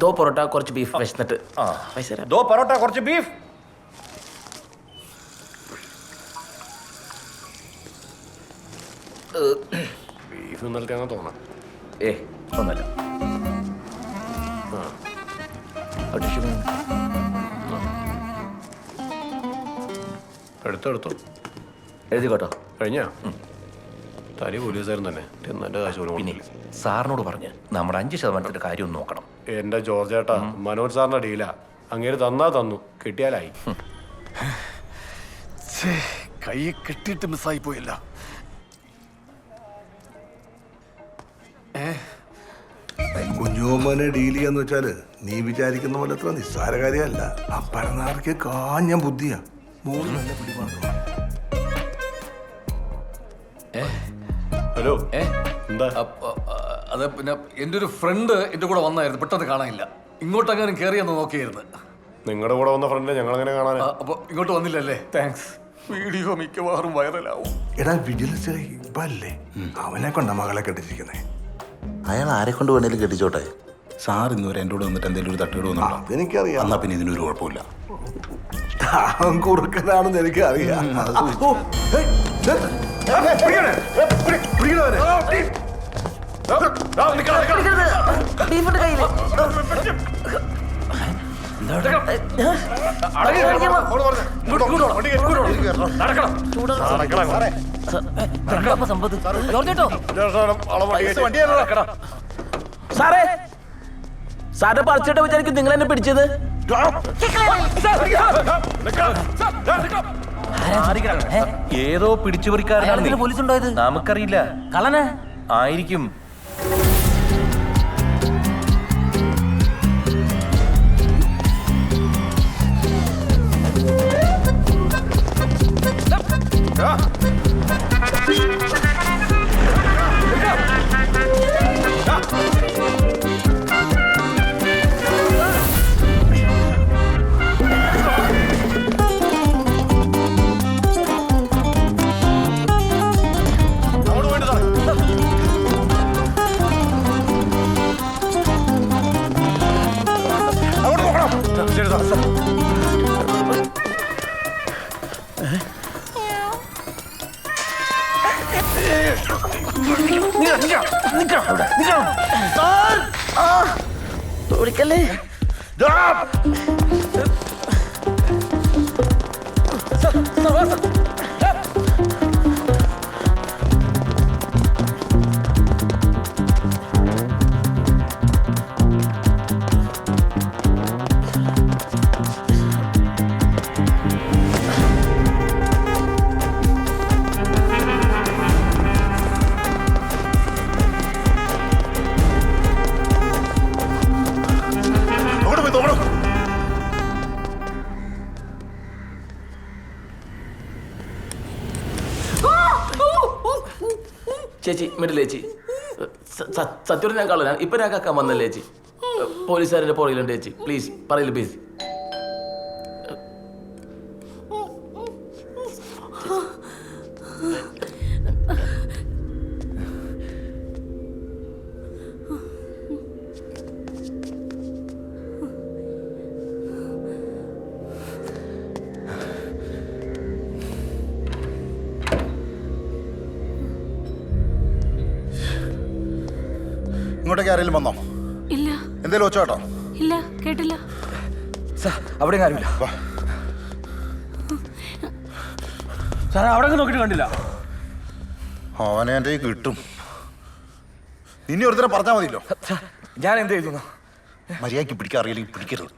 ദോ പൊറോട്ട കുറച്ച് ബീഫ് വിശന്നിട്ട്. പൈസ തരാം. ദോ പൊറോട്ട കുറച്ച് ബീഫ്. ബീഫ് നൽകാൻ തോന്നാം. ഒന്നല്ല. എടുത്തെടുത്തു. എഴുതിക്കോട്ടോ. കഴിഞ്ഞാ തനി പോലീസുകാരൻ തന്നെ എന്നെ കാശ് പോലും പിന്നെ സാറിനോട് പറഞ്ഞ് നമ്മുടെ 5% കാര്യം ഒന്ന് നോക്കണം. എന്റെ ജോർജ് ചേട്ടാ, മനോജ് സാറിന്റെ ഡീലാ. അങ്ങേര് തന്നാ തന്നു, കിട്ടിയാലായി. കൈ കെട്ടിയിട്ട് മിസ്സായി പോയില്ല. കുഞ്ഞുമ്മനെ ഡീൽ ചെയ്യാന്ന് വെച്ചാല് നീ വിചാരിക്കുന്ന പോലെ അത്ര നിസ്സാര കാര്യമല്ല. അപ്പരനാർക്ക് കാഞ്ഞ ബുദ്ധിയാ. മൂന്ന് നല്ല പിടിപാടും. ഹലോ, എന്താ? അത് പിന്നെ എൻ്റെ ഒരു ഫ്രണ്ട് എൻ്റെ കൂടെ വന്നായിരുന്നു, പെട്ടെന്ന് കാണാനില്ല. ഇങ്ങോട്ടെങ്ങനെ കയറിയെന്ന് നോക്കിയായിരുന്നു. നിങ്ങളുടെ കൂടെ വന്ന ഫ്രണ്ട് ഞങ്ങൾ അങ്ങനെ കാണാൻ. അപ്പൊ ഇങ്ങോട്ട് വന്നില്ലല്ലേ? താങ്ക്സ്. വീഡിയോ മിക്കവാറും വൈറലാവും. എടാ വിജിലൻസ് ഇപ്പല്ലേ അവനെ കൊണ്ട മകളെ കെട്ടിച്ചിരിക്കുന്നേ. അയാൾ ആരെ കൊണ്ട് വേണേലും കെട്ടിച്ചോട്ടെ. സാർ ഇന്നുവരെ എൻ്റെ കൂടെ വന്നിട്ട് എന്തെങ്കിലും ഒരു തട്ടുകട വന്നുണ്ടോ? എനിക്കറിയാം. എന്നാ പിന്നെ ഇതിനൊരു കുഴപ്പമില്ല. അവൻ കുറുക്കനാണെന്ന് എനിക്കറിയാം. സാറേ, സാറിനെ പറിച്ചിട്ട് വിചാരിക്കും നിങ്ങൾ എന്നെ പിടിച്ചത്. ഏതോ പിടിച്ചുപറിക്കാരനാണ്. പോലീസ് ഉണ്ടോ? ഇത് നമുക്കറിയില്ല. കള്ളന് ആയിരിക്കും. വിളിക്കല്ലേ? ചേച്ചി മിഡിൽ ചേച്ചി, സത്യോട് ഞാൻ കള്ളനാണ്. ഇപ്പൊ ഞാൻ കക്കാൻ വന്നല്ലേ ചേച്ചി. പോലീസുകാരൻ്റെ പുറകിലുണ്ട് ചേച്ചി. പ്ലീസ് പറയില്ല പ്ലീസ്. ഇങ്ങോട്ടേക്ക് ആരെങ്കിലും വന്നോ? ഇല്ല. എന്തേലും ഒച്ചോട്ടോ? ഇല്ല, കേട്ടില്ല. അവിടെ കാര്യമില്ല സാറേ. അവിടെ നോക്കിട്ട് കണ്ടില്ല. അവനെ എൻ്റെ കിട്ടും. ഇനി ഒരുത്തരം പറഞ്ഞാൽ മതിയല്ലോ. ഞാൻ എന്ത് ചെയ്തു? മര്യാദയ്ക്ക് പിടിക്കാൻ അറിയില്ലെങ്കിൽ പിടിക്കരുത്.